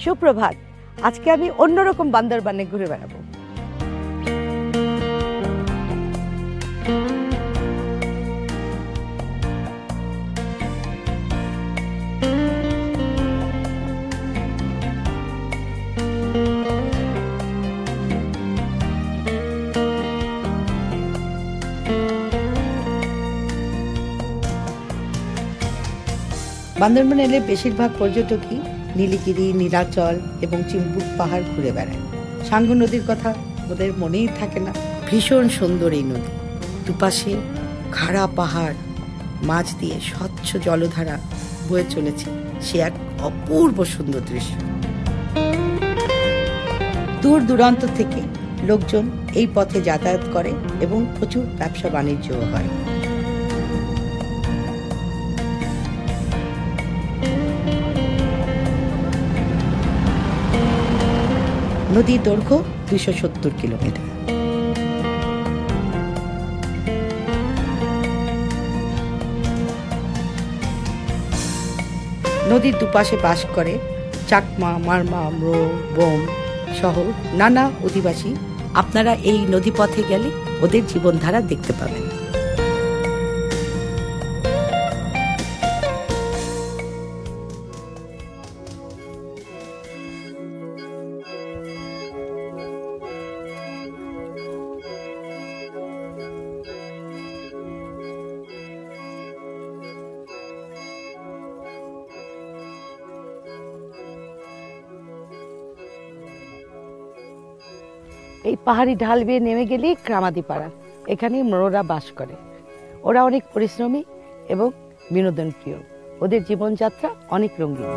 সুপ্রভাত। আজকে আমি অন্যরকম বান্দরবানে ঘুরে বেড়াবো। বান্দরবান এলে বেশিরভাগ পর্যটকই নীলগিরি, নীলাচল এবং চিম্বুক পাহাড় ঘুরে বেড়ায়। সাঙ্গু নদীর কথা ওদের মনেই থাকে না। ভীষণ সুন্দর এই নদী, দুপাশে খাড়া পাহাড়, মাঝ দিয়ে স্বচ্ছ জলধারা বয়ে চলেছে। সে এক অপূর্ব সুন্দর দৃশ্য। দূর দূরান্ত থেকে লোকজন এই পথে যাতায়াত করে এবং প্রচুর ব্যবসা বাণিজ্যও হয়। নদীর দৈর্ঘ্য 270 কিলোমিটার। নদীর দুপাশে বাস করে চাকমা, মারমা, ম্রো, বোম সহ নানা অধিবাসী। আপনারা এই নদীপথে গেলে ওদের জীবনধারা দেখতে পাবেন। এই পাহাড়ি ঢাল বেয়ে নেমে গেলেই ক্রামাদিপাড়া। এখানে মোররা বাস করে। ওরা অনেক পরিশ্রমী এবং বিনোদন প্রিয়। ওদের জীবনযাত্রা অনেক রঙিন।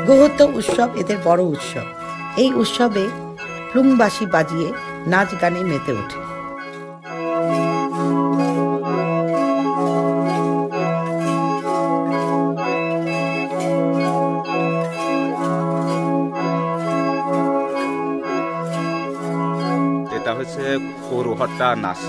গোহত্য উৎসব এদের বড় উৎসব। এই উৎসবে প্লুংবাসী বাজিয়ে নাচ গানে মেতে ওঠে। এটা হচ্ছে পৌরহট্টা নাচ।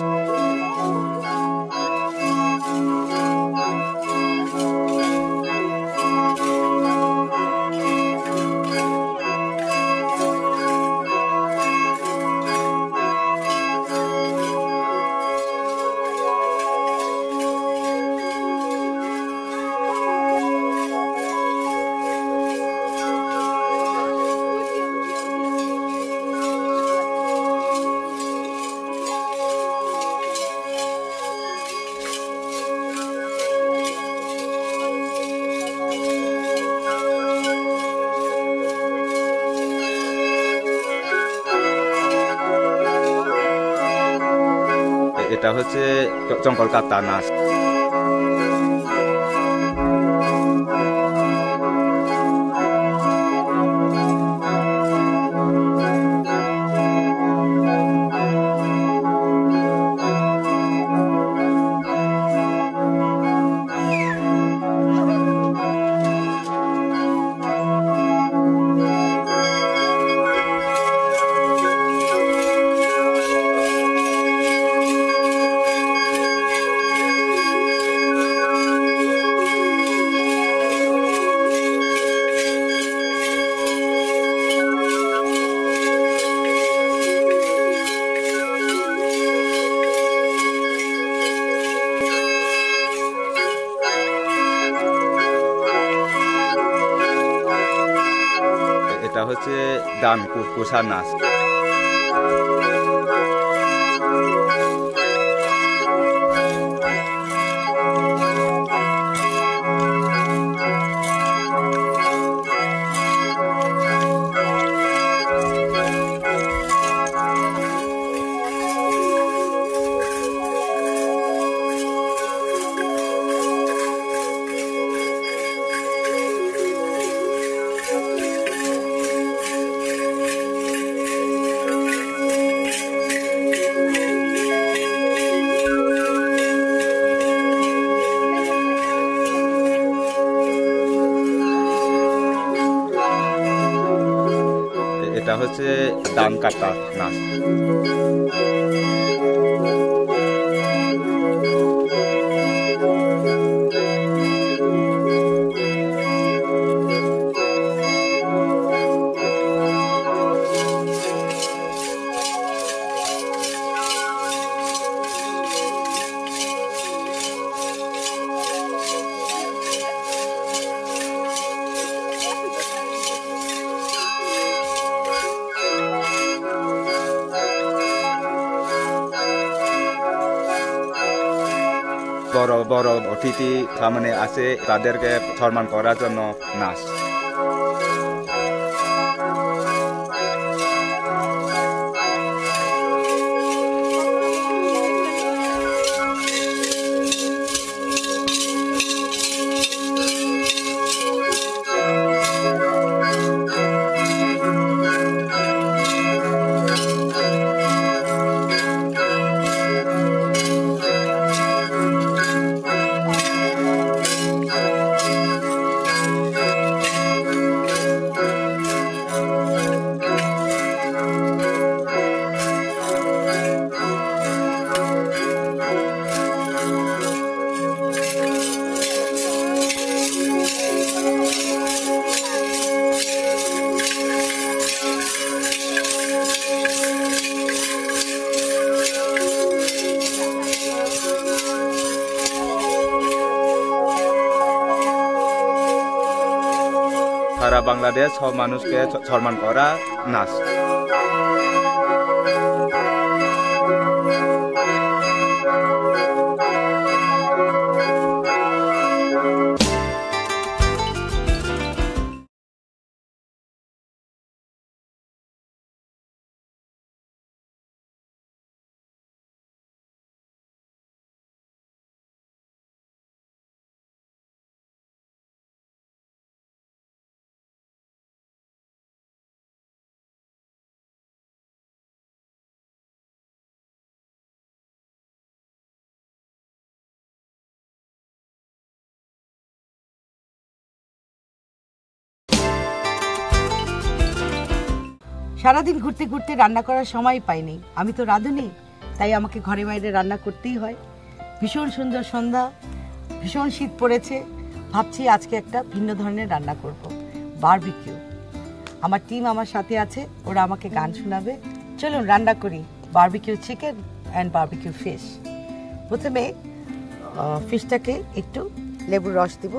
এটা হচ্ছে চঙ্কল কাতা নাচ। এটা হচ্ছে দান কুসা নাচ। হচ্ছে ধান কাটা নাচ। বড় বড় অতিথি সামনে আসে, তাদেরকে সম্মান করার জন্য নাচ। সারা বাংলাদেশ সব মানুষকে সম্মান করা নাচ। সারাদিন ঘুরতে ঘুরতে রান্না করার সময় পাইনি, আমি তো রাঁধুনি, তাই আমাকে ঘরে বাইরে রান্না করতেই হয়। ভীষণ সুন্দর সন্ধ্যা, ভীষণ শীত পড়েছে, ভাবছি আজকে একটা ভিন্ন ধরনের রান্না করব, বারবিকিউ। আমার টিম আমার সাথে আছে, ওরা আমাকে গান শোনাবে। চলুন রান্না করি barbecue chicken and barbecue fish. প্রথমে ফিশটাকে একটু লেবুর রস দিব,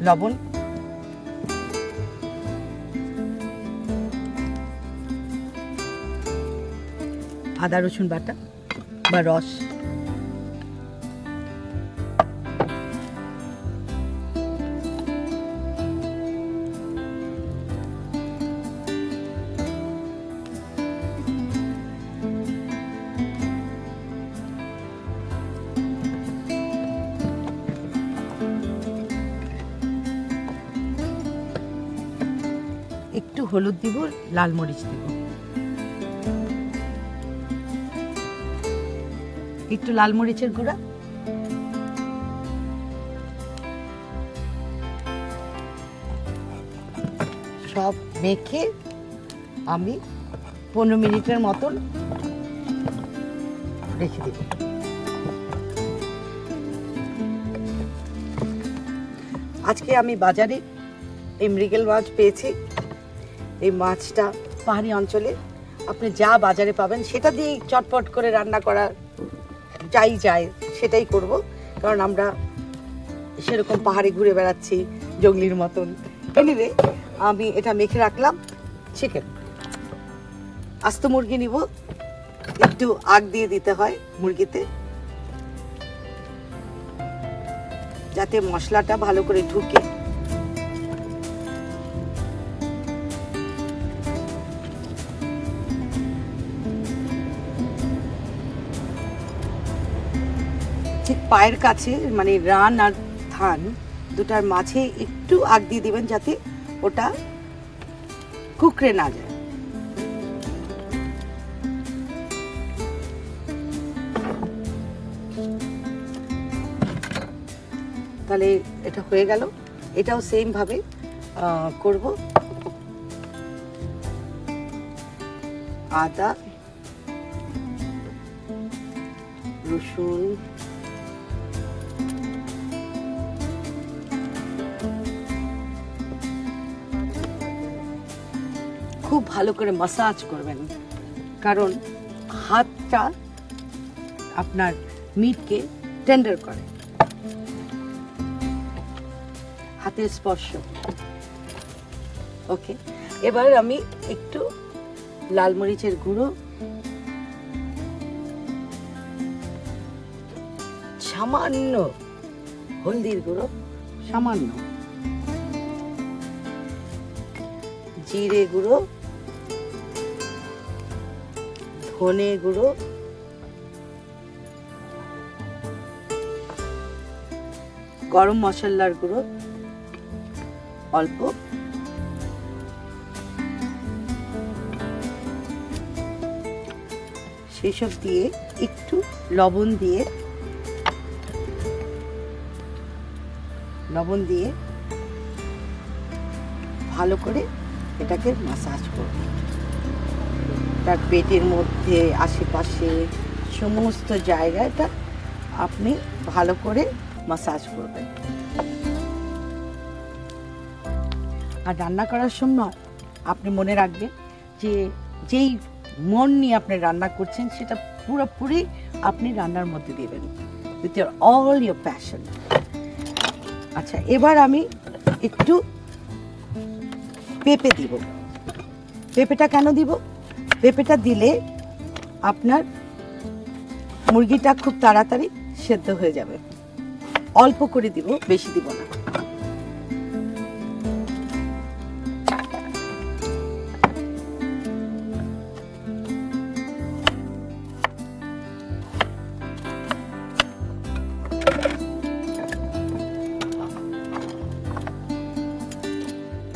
লবণ, আদা রসুন বাটা বা রস, একটু হলুদ দিব, লাল মরিচ দিব, একটু লাল মরিচের গুঁড়া, সব মেখে আমি 15 মিনিটের মতন রেখে দেব। আজকে আমি বাজারে এই মৃগেল মাছ পেয়েছি। এই মাছটা পাহাড়ি অঞ্চলে আপনি যা বাজারে পাবেন সেটা দিয়েই চটপট করে রান্না করা যাই যায়, সেটাই করব, কারণ আমরা সেরকম পাহাড়ে ঘুরে বেড়াচ্ছি জঙ্গলির মতন। এনিওয়ে, আমি এটা মেখে রাখলাম। চিকেন, আস্ত মুরগি নিব, একটু আগ দিয়ে দিতে হয় মুরগিতে, যাতে মশলাটা ভালো করে ঢুকে। ঠিক পায়ের কাছে, মানে রান আর থান দুটার মাঝে একটু আগ দিয়ে দিবেন, যাতে ওটা কুকড়ে না যায়। তাহলে এটা হয়ে গেল। এটাও সেম ভাবে করব। আদা, রসুন, খুব ভালো করে মাসাজ করবেন, কারণ হাতটা আপনার মিটকে টেন্ডার করে, হাতের স্পর্শ। ওকে, এবার আমি একটু লাল মরিচের গুঁড়ো, সামান্য হলদির গুঁড়ো, সামান্য জিরে গুঁড়ো, ধনে গুঁড়ো, গরম মশলার গুঁড়ো অল্প, সেসব দিয়ে একটু লবণ দিয়ে ভালো করে এটাকে মাসাজ করব। তার পেটের মধ্যে, আশেপাশে সমস্ত জায়গাটা আপনি ভালো করে মাসাজ করবেন। আর রান্না করার সময় আপনি মনে রাখবেন যে যেই মন নিয়ে আপনি রান্না করছেন সেটা পুরোপুরি আপনি রান্নার মধ্যে দিবেন, উইথ অল ইয়োর প্যাশন। আচ্ছা, এবার আমি একটু পেঁপে দিব। পেঁপেটা কেন দিব? পেঁপেটা দিলে আপনার মুরগিটা খুব তাড়াতাড়ি সেদ্ধ হয়ে যাবে। অল্প করে দিব, বেশি দিব না।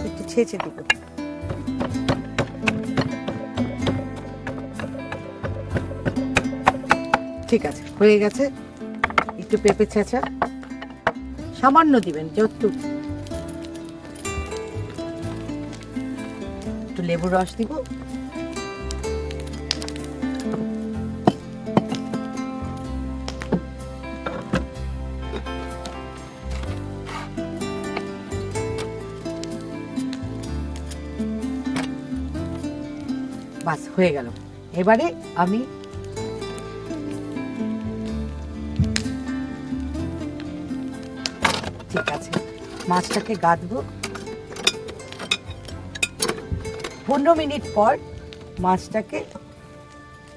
একটু ছেঁচে দিব। ঠিক আছে, হয়ে গেছে। একটু পেঁপে ছেঁচা সামান্য দিবেন, যেহেতু একটু লেবুর রস দিব, বাস হয়ে গেল। এবারে আমি ঠিক আছে, মাছটাকে গাঁথবো। 15 মিনিট পর মাছটাকে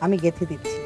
আমি গেঁথে দিচ্ছি।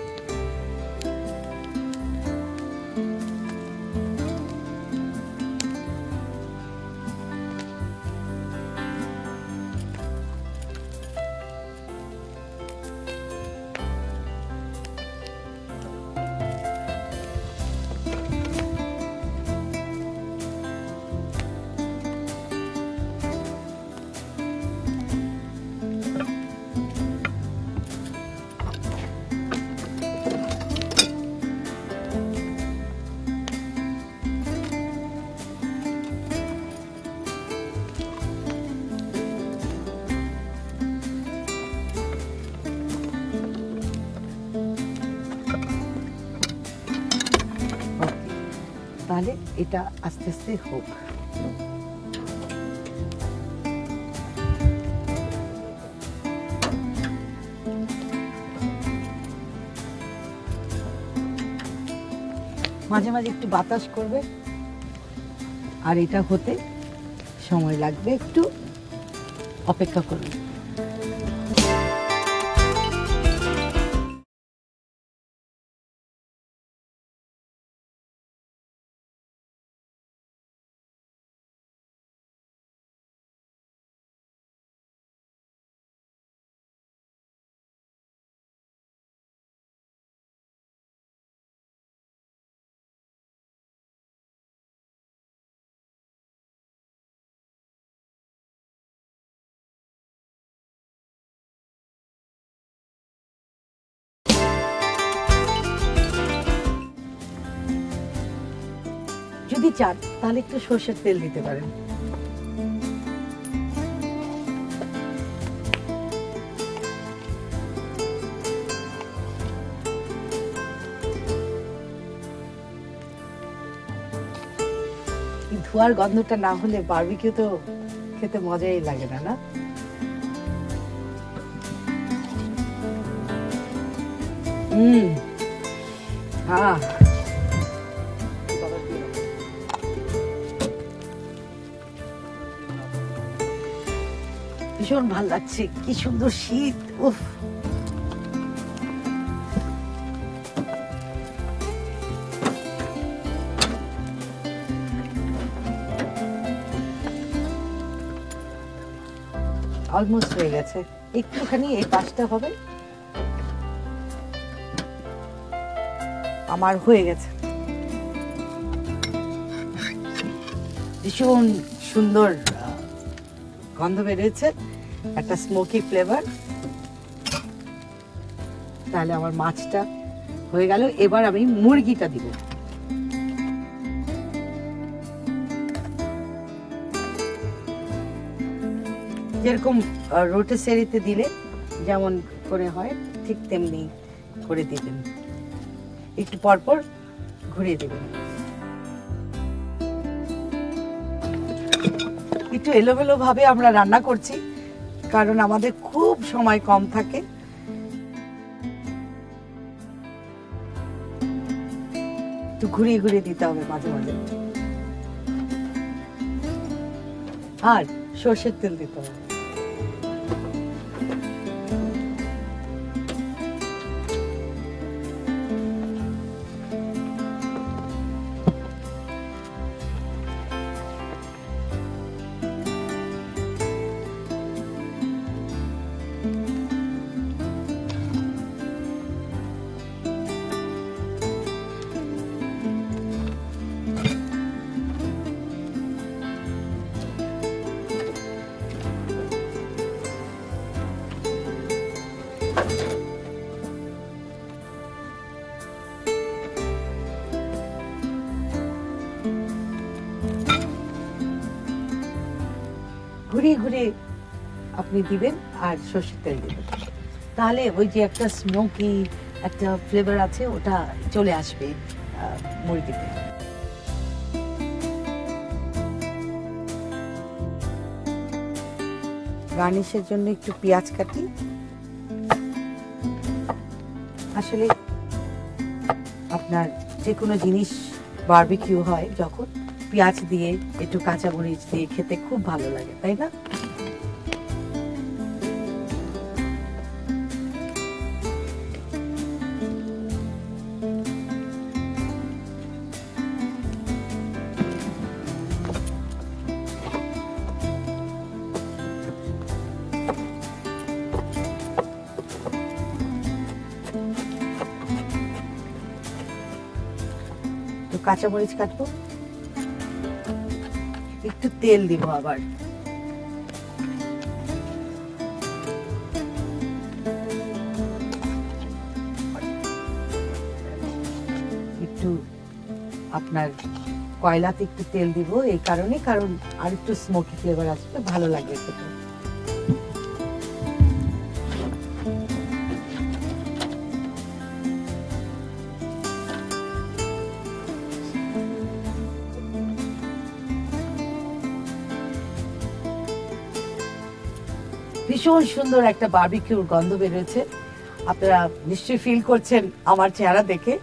তাহলে এটা আস্তে আস্তে হোক। মাঝে মাঝে একটু বাতাস করবে, আর এটা হতে সময় লাগবে, একটু অপেক্ষা করবে। যদি চান তাহলে একটু সরষের তেল দিতে পারেন। এই ধোয়ার গন্ধটা না হলে বারবিকিউ তো খেতে মজাই লাগে না, না? হ্যাঁ, ভীষণ ভাল লাগছে, কি সুন্দর শীত। উফ, অলমোস্ট হয়ে গেছে, একটুখানি এই পাশটা হবে, আমার হয়ে গেছে। ভীষণ সুন্দর গন্ধ বেরিয়েছে, একটা স্মোকি ফ্লেভার। তাহলে আমার মাছটা হয়ে গেল, এবার আমি মুরগিটা দিব। যেরকম রোটিসেরিতে দিলে যেমন করে হয় ঠিক তেমনি করে দিবেন, একটু পরপর ঘুরিয়ে দিবেন। একটু এলোমেলো ভাবে আমরা রান্না করছি কারণ আমাদের খুব সময় কম থাকে। একটু ঘুরিয়ে ঘুরিয়ে দিতে হবে মাঝে মাঝে, আর সর্ষের তেল দিতে হবে। ঘুরিয়ে ঘুরিয়ে আপনি দিবেন আর সর্ষের তেল দিবেন, তাহলে ওই যে একটা স্মোকি একটা ফ্লেভার আছে ওটা চলে আসবে মুরগিতে। গার্নিশের জন্য একটু পেঁয়াজ কাটি। আসলে আপনার যে কোনো জিনিস বারবিকিউ হয় যখন পেঁয়াজ দিয়ে একটু কাঁচামরিচ দিয়ে খেতে খুব ভালো লাগে, তাই না? তো কাঁচামরিচ কাটবো, একটু তেল দিব, আবার একটু আপনার কয়লাতে একটু তেল দিব এই কারণে, কারণ আর একটু স্মোকি ফ্লেভার আসবে, ভালো লাগবে খেতে। ভীষণ সুন্দর একটা বারবিকিউর গন্ধ বেরোচ্ছে, আপনারা নিশ্চয়ই ফিল করছেন আমার চেহারা দেখে।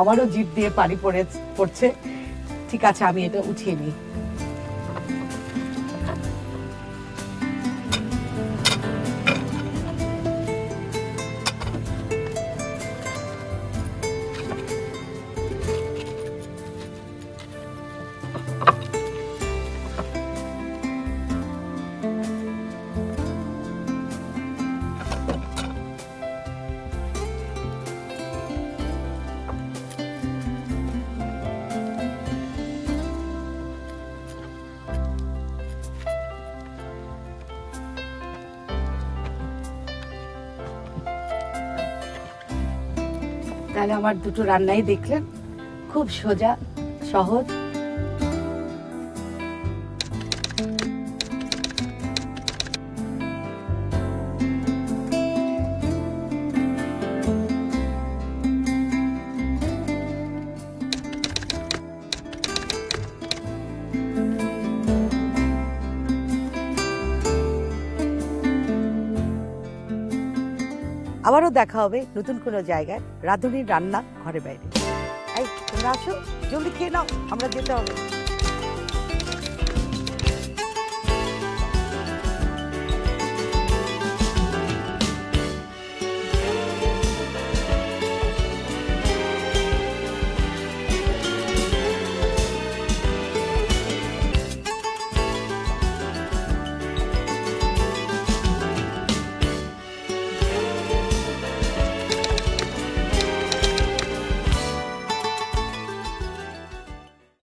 আমারও জিভ দিয়ে পানি পড়ছে। ঠিক আছে, আমি এটা উঠিয়ে নিই। তাহলে আমার দুটো রান্নাই দেখলেন, খুব সোজা সহজ। আবারও দেখা হবে নতুন কোনো জায়গায় রাঁধুনির রান্না ঘরে বাইরে। এই তোমরা আসো, জলদি খেয়ে নাও, আমরা যেতে হবে।